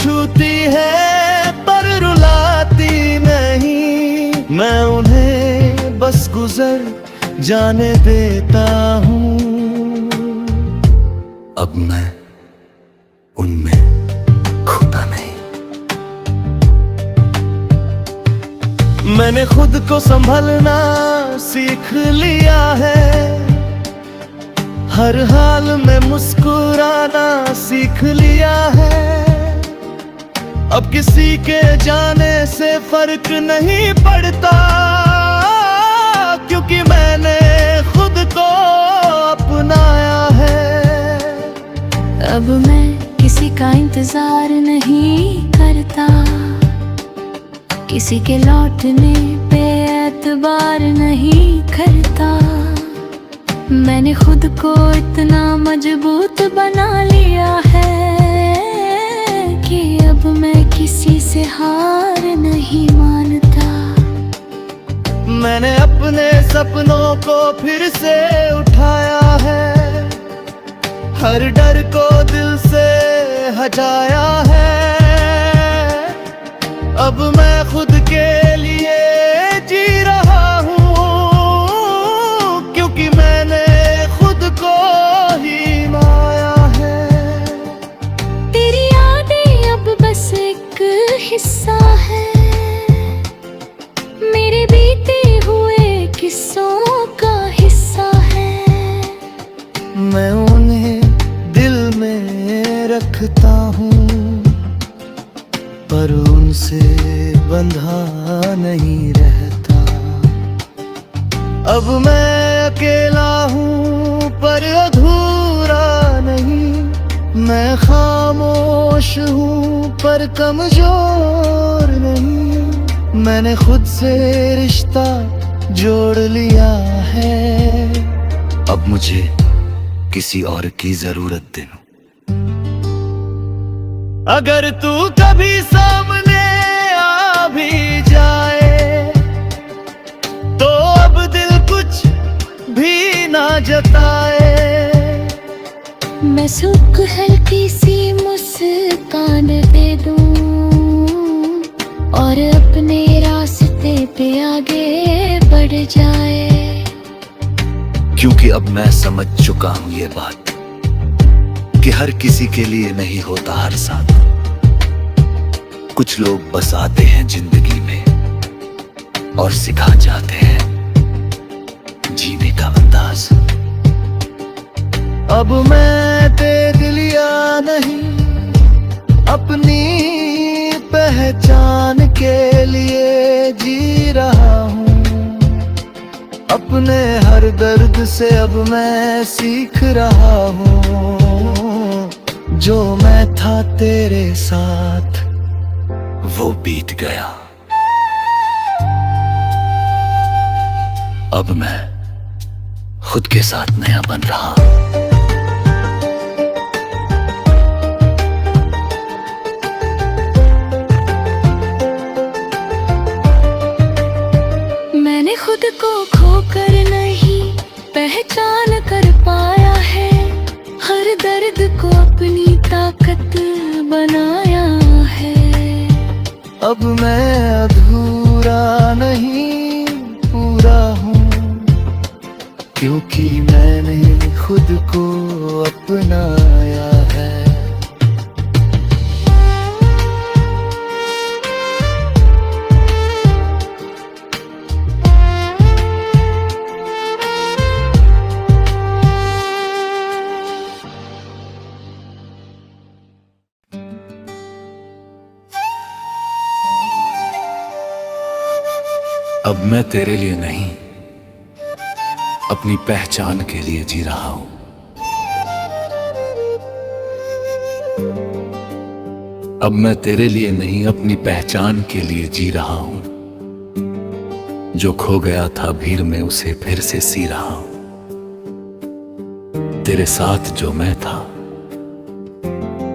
छूती है पर रुलाती नहीं। मैं उन्हें बस गुजर जाने देता हूँ। अब मैं उनमें खोता नहीं। मैंने खुद को संभलना सीख लिया है, हर हाल में मुस्कुराना सीख लिया है। अब किसी के जाने से फर्क नहीं पड़ता, क्योंकि मैंने खुद को अपनाया है। अब मैं किसी का इंतजार नहीं करता, किसी के लौटने पे एतबार नहीं करता। मैंने खुद को इतना मजबूत बना लिया है कि अब मैं किसी से हार नहीं मानता। मैंने अपने सपनों को फिर से उठाया है, हर डर को दिल से हटाया है। अब मैं खुद के लिए जी रहा हूँ, क्योंकि मैंने खुद को ही माया है। तेरी यादें अब बस एक हिस्सा है मेरे बीते हुए किस्सों का हिस्सा है। मैं उन्हें दिल में रखता हूँ, पर उनसे बंधा नहीं रहता। अब मैं अकेला हूँ पर अधूरा नहीं। मैं खामोश हूँ पर कमजोर नहीं। मैंने खुद से रिश्ता जोड़ लिया है। अब मुझे किसी और की जरूरत नहीं। अगर तू कभी सामने आ भी जाए तो अब दिल कुछ भी ना जताए। मैं सुख हल्की सी मुस्कान दे दूं और अपने रास्ते पे आगे बढ़ जाए। क्योंकि अब मैं समझ चुका हूँ ये बात कि हर किसी के लिए नहीं होता हर साथ। कुछ लोग बस आते हैं जिंदगी में और सिखा जाते हैं जीने का अंदाज। अब मैं तेरे लिया नहीं, अपनी पहचान के लिए जी रहा हूँ। अपने हर दर्द से अब मैं सीख रहा हूँ। जो मैं था तेरे साथ वो बीत गया। अब मैं खुद के साथ नया बन रहा। मैंने खुद को खोकर नहीं पहचान कर पाया है, हर दर्द को अपनी ताकत बनाया है। अब मैं अधूरा नहीं पूरा हूँ, क्योंकि मैंने खुद को अपनाया है। अब मैं तेरे लिए नहीं, अपनी पहचान के लिए जी रहा हूं। अब मैं तेरे लिए नहीं, अपनी पहचान के लिए जी रहा हूं। जो खो गया था भीड़ में उसे फिर से सी रहा हूं। तेरे साथ जो मैं था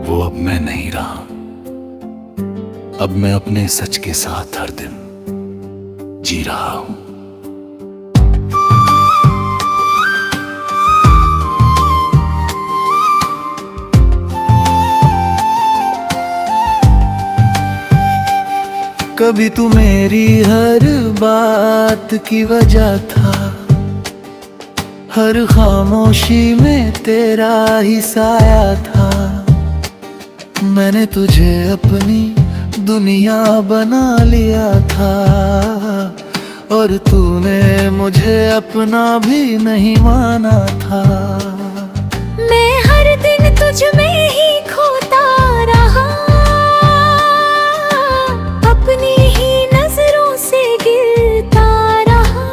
वो अब मैं नहीं रहा। अब मैं अपने सच के साथ हर दिन जी रहा हूं। कभी तू मेरी हर बात की वजह था, हर खामोशी में तेरा ही साया था। मैंने तुझे अपनी दुनिया बना लिया था, और तूने मुझे अपना भी नहीं माना था। मैं हर दिन तुझ में ही खोता रहा, अपनी ही नजरों से गिरता रहा।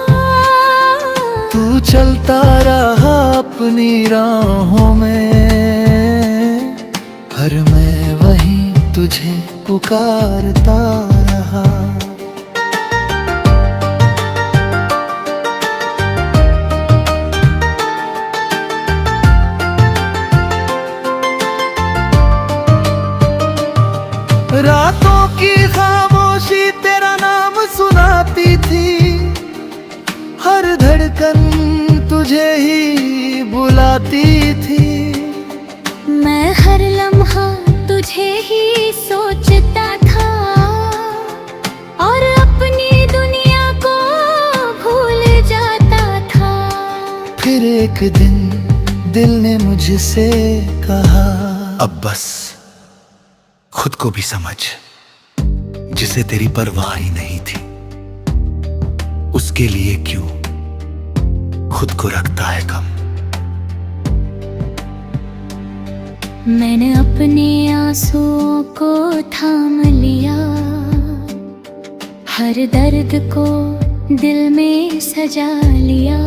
तू चलता रहा अपनी राहों में, पर मैं वहीं तुझे पुकारता रहा। रातों की खामोशी तेरा नाम सुनाती थी, हर धड़कन तुझे ही बुलाती थी। मैं हर लम्हा तुझे ही सोचता था, और अपनी दुनिया को भूल जाता था। फिर एक दिन दिल ने मुझसे कहा, अब बस खुद को भी समझ, जिसे तेरी परवाह ही नहीं थी, उसके लिए क्यों खुद को रखता है कम। मैंने अपने आंसुओं को थाम लिया, हर दर्द को दिल में सजा लिया।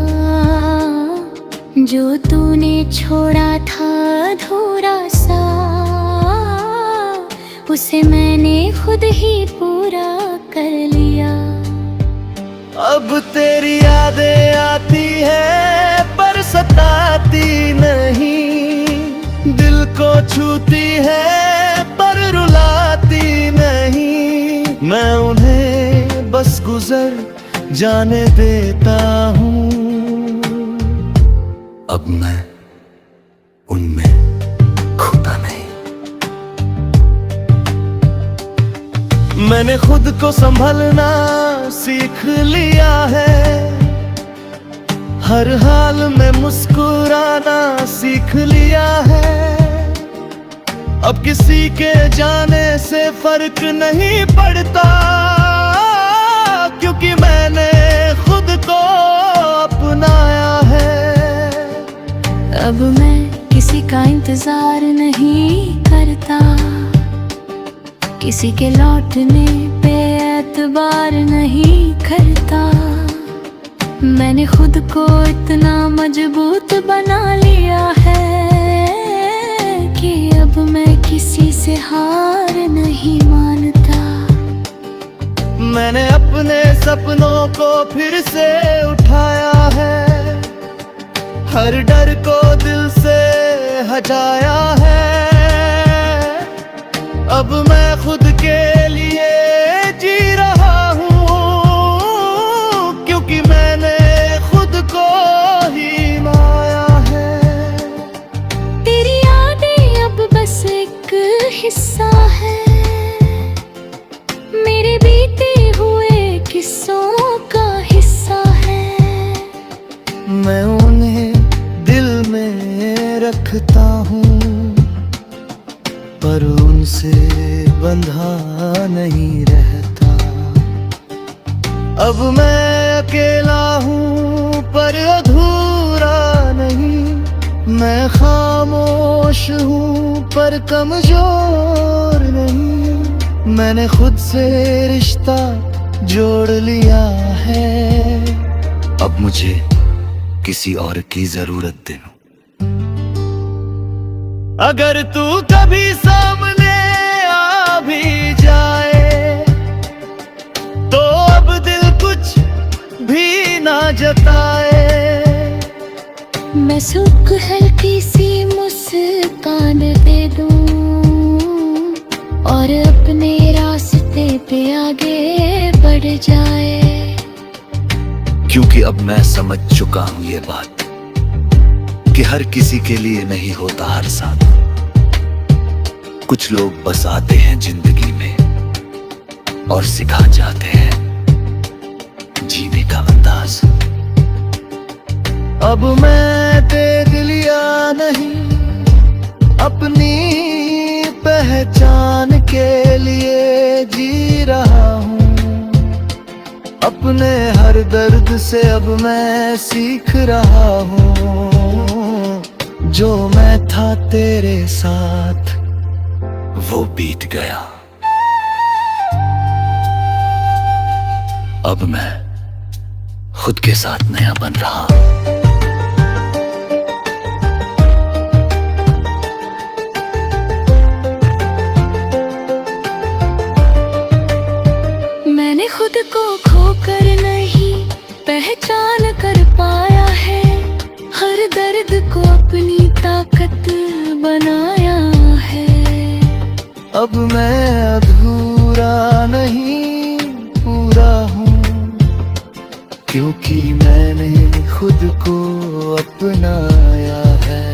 जो तूने छोड़ा था अधूरा सा, उसे मैंने खुद ही पूरा कर लिया। अब तेरी यादें आती है पर सताती नहीं, दिल को छूती है पर रुलाती नहीं। मैं उन्हें बस गुजर जाने देता हूँ, अब मैं उनमें खोता नहीं। मैंने खुद को संभलना सीख लिया है, हर हाल में मुस्कुराना सीख लिया है। अब किसी के जाने से फर्क नहीं पड़ता, क्योंकि मैंने खुद को अपनाया है। अब मैं किसी का इंतजार नहीं करता, किसी के लौटने पे एतबार नहीं करता। मैंने खुद को इतना मजबूत बना लिया है कि अब मैं किसी से हार नहीं मानता। मैंने अपने सपनों को फिर से उठाया है, हर डर को दिल से हटाया है। अब मैं खुद के लिए जी रहा हूँ, क्योंकि मैंने खुद को ही माया है। तेरी यादें अब बस एक हिस्सा है, मेरे बीते हुए किस्सों का हिस्सा है। मैं उन्हें दिल में रखता हूँ, पर उनसे बंधा नहीं रहता। अब मैं अकेला हूँ पर अधूरा नहीं, मैं खामोश हूँ पर कमजोर नहीं। मैंने खुद से रिश्ता जोड़ लिया है, अब मुझे किसी और की जरूरत नहीं। अगर तू कभी सामने आ भी जाए, तो अब दिल कुछ भी ना जताए। मैं सुख हल्की सी मुस्कान दे दूं, और अपने रास्ते पे आगे बढ़ जाए। क्योंकि अब मैं समझ चुका हूँ ये बात, कि हर किसी के लिए नहीं होता हर साथ। कुछ लोग बस आते हैं जिंदगी में, और सिखा जाते हैं जीने का अंदाज। अब मैं तेरे लिया नहीं, अपनी पहचान के लिए जी रहा हूँ। अपने हर दर्द से अब मैं सीख रहा हूँ। जो मैं था तेरे साथ वो बीत गया, अब मैं खुद के साथ नया बन रहा। मैंने खुद को खोकर नहीं पहचान कर पाया है, हर दर्द को अपनी ताकत बनाया है। अब मैं अधूरा नहीं पूरा हूँ, क्योंकि मैंने खुद को अपनाया है।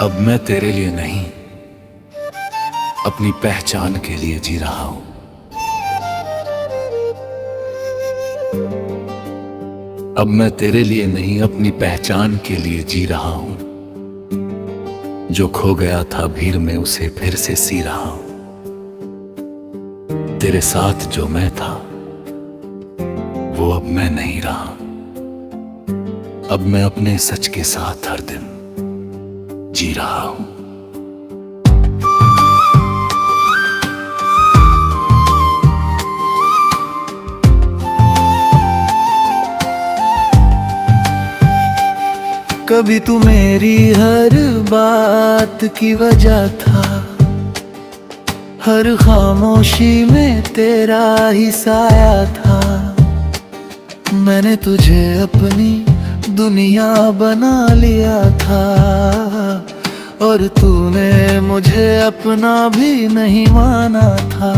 अब मैं तेरे लिए नहीं, अपनी पहचान के लिए जी रहा हूं। अब मैं तेरे लिए नहीं, अपनी पहचान के लिए जी रहा हूं। जो खो गया था भीड़ में उसे फिर से सी रहा हूं। तेरे साथ जो मैं था वो अब मैं नहीं रहा। अब मैं अपने सच के साथ हर दिन जी रहा हूं। कभी तू मेरी हर बात की वजह था, हर खामोशी में तेरा ही साया था। मैंने तुझे अपनी दुनिया बना लिया था, और तूने मुझे अपना भी नहीं माना था।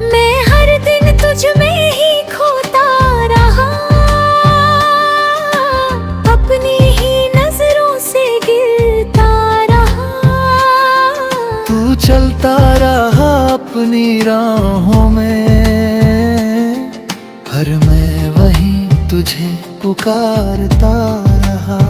मैं हर दिन तुझ में ही खोता रहा, अपनी ही नजरों से गिरता रहा। तू चलता रहा अपनी राहों में, हर मैं वहीं तुझे पुकारता रहा।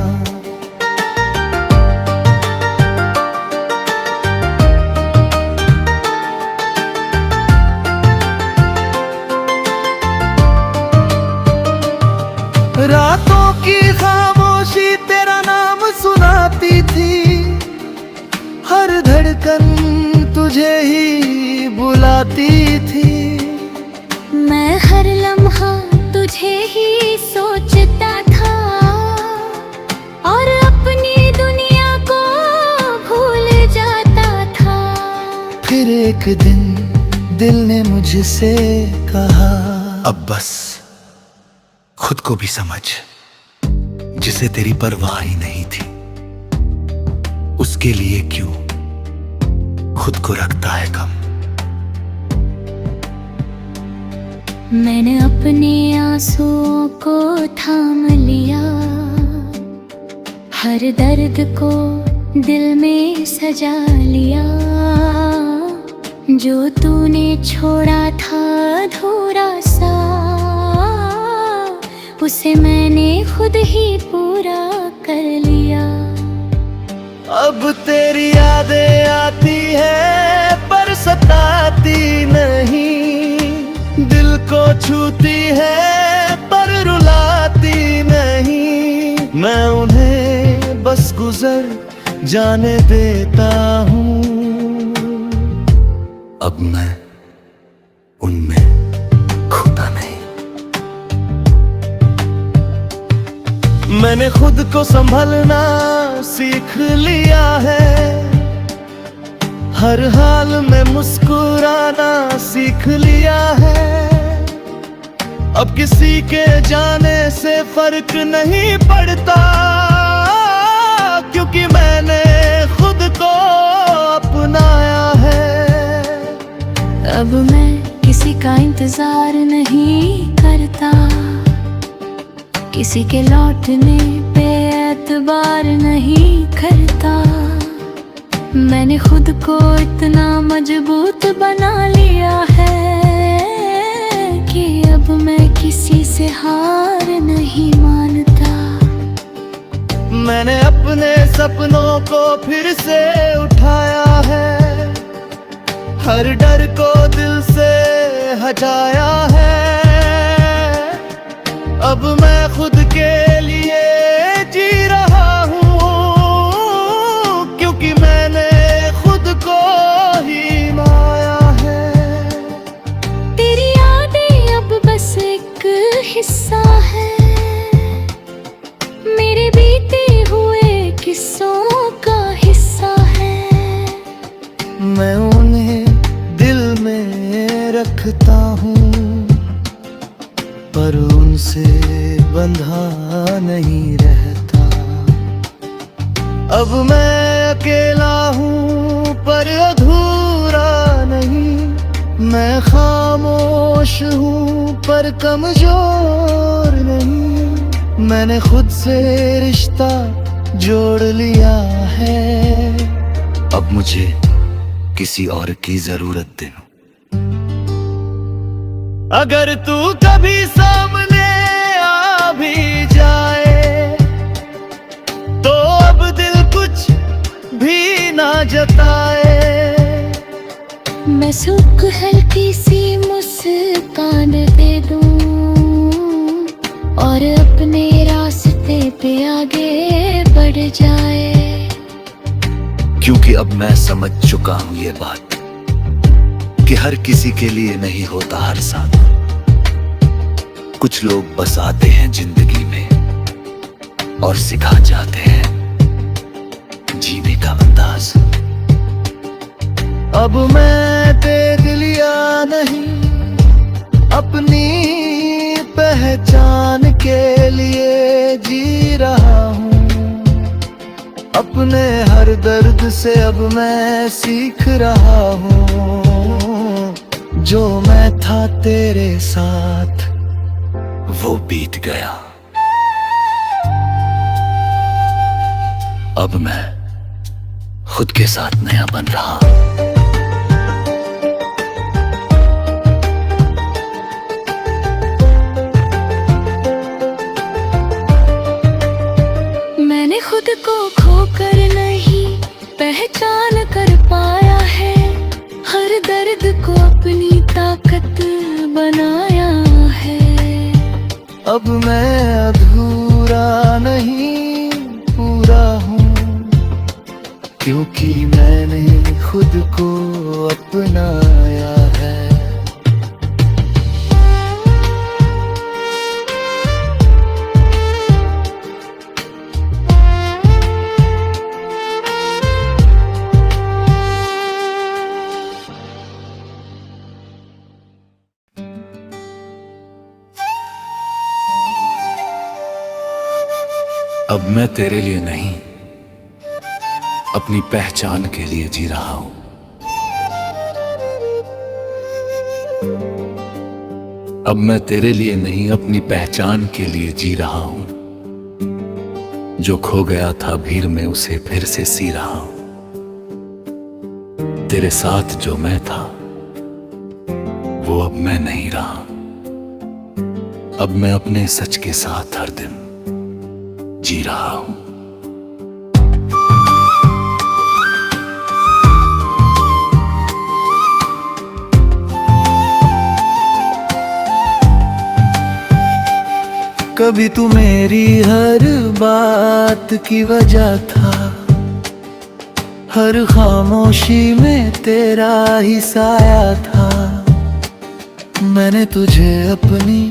रातों की खामोशी तेरा नाम सुनाती थी, हर धड़कन तुझे ही बुलाती थी। मैं हर लम्हा तुझे ही सोचता था, और अपनी दुनिया को भूल जाता था। फिर एक दिन दिल ने मुझसे कहा, अब बस खुद को भी समझ, जिसे तेरी परवाह ही नहीं थी, उसके लिए क्यों खुद को रखता है कम। मैंने अपने आंसुओं को थाम लिया, हर दर्द को दिल में सजा लिया। जो तूने छोड़ा था अधूरा सा, उसे मैंने खुद ही पूरा कर लिया। अब तेरी यादें आती है पर सताती नहीं, दिल को छूती है पर रुलाती नहीं। मैं उन्हें बस गुजर जाने देता हूँ, अब मैं उनमें खोता नहीं। मैंने खुद को संभलना सीख लिया है, हर हाल में मुस्कुराना सीख लिया है। अब किसी के जाने से फर्क नहीं पड़ता, क्योंकि मैंने खुद को अपनाया है। अब मैं किसी का इंतजार नहीं करता, किसी के लौटने पे एतबार नहीं करता। मैंने खुद को इतना मजबूत बना लिया है कि अब मैं किसी से हार नहीं मानता। मैंने अपने सपनों को फिर से उठाया है, हर डर को दिल से हटाया है। अब मैं खुद के लिए जी रहा हूँ, क्योंकि मैंने खुद को ही माया है। तेरी यादें अब बस एक हिस्सा है मेरे बीते हुए किस्सों का हिस्सा है। मैं उन्हें दिल में रखता हूँ, पर उनसे बंधा नहीं रहता। अब मैं अकेला हूँ पर अधूरा नहीं, मैं खामोश हूँ पर कमजोर नहीं। मैंने खुद से रिश्ता जोड़ लिया है, अब मुझे किसी और की जरूरत दे। अगर तू कभी सामने आ भी जाए तो अब दिल कुछ भी ना जताए। मैं सुख हल्की सी मुस्कान दे दूं और अपने रास्ते पे आगे बढ़ जाए। क्योंकि अब मैं समझ चुका हूँ ये बात कि हर किसी के लिए नहीं होता हर साथ। कुछ लोग बस आते हैं जिंदगी में और सिखा जाते हैं जीने का अंदाज। अब मैं तेरे लिया नहीं, अपनी पहचान के लिए जी रहा हूँ। अपने हर दर्द से अब मैं सीख रहा हूँ, जो मैं था तेरे साथ वो बीत गया। अब मैं खुद के साथ नया बन रहा। मैंने खुद को खोकर नहीं पहचान कर पाया है, हर दर्द को अपनी ताकत बनाया है। अब मैं अधूरा नहीं पूरा हूँ, क्योंकि मैंने खुद को अपनाया है। अब मैं तेरे लिए नहीं, अपनी पहचान के लिए जी रहा हूं। अब मैं तेरे लिए नहीं, अपनी पहचान के लिए जी रहा हूं। जो खो गया था भीड़ में उसे फिर से सी रहा हूं। तेरे साथ जो मैं था वो अब मैं नहीं रहा। अब मैं अपने सच के साथ हर दिन जी रहा हूं। कभी तू मेरी हर बात की वजह था, हर खामोशी में तेरा ही साया था। मैंने तुझे अपनी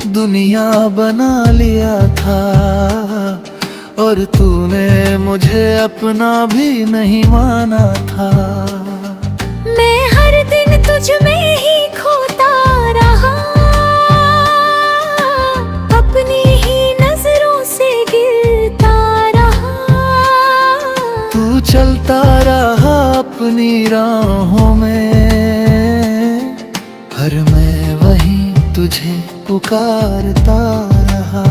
दुनिया बना लिया था, और तूने मुझे अपना भी नहीं माना था। मैं हर दिन तुझ में ही खोता रहा, अपनी ही नजरों से गिरता रहा। मैं वहीं तुझे पुकारता रहा।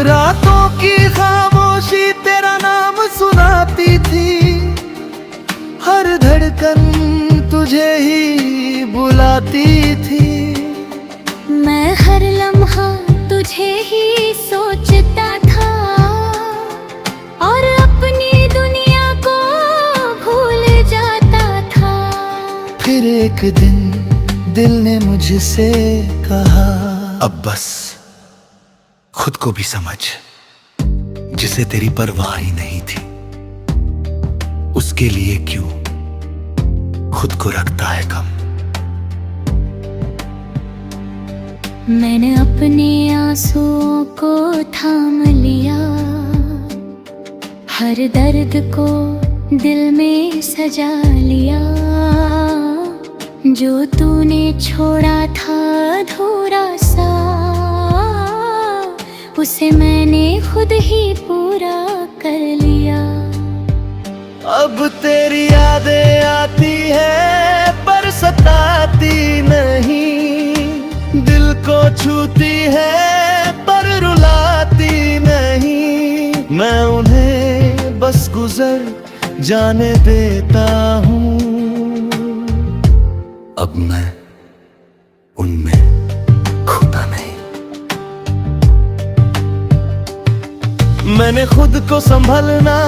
रातों की खामोशी तेरा नाम सुनाती थी, हर धड़कन तुझे ही बुलाती थी। मैं हर लम्हा तुझे ही सोचता था और अपनी दुनिया को भूल जाता था। फिर एक दिन दिल ने मुझसे कहा, अब बस खुद को भी समझ, जिसे तेरी परवाह ही नहीं थी, उसके लिए क्यों खुद को रखता है कम। मैंने अपने आंसुओं को थाम लिया, हर दर्द को दिल में सजा लिया। जो तूने छोड़ा था अधूरा सा, उसे मैंने खुद ही पूरा कर लिया। अब तेरी यादें आती है पर सताती नहीं, दिल को छूती है पर रुलाती नहीं। मैं उन्हें बस गुजर जाने देता हूँ, अब मैं उनमें खोता नहीं। मैंने खुद को संभलना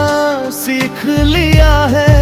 सीख लिया है,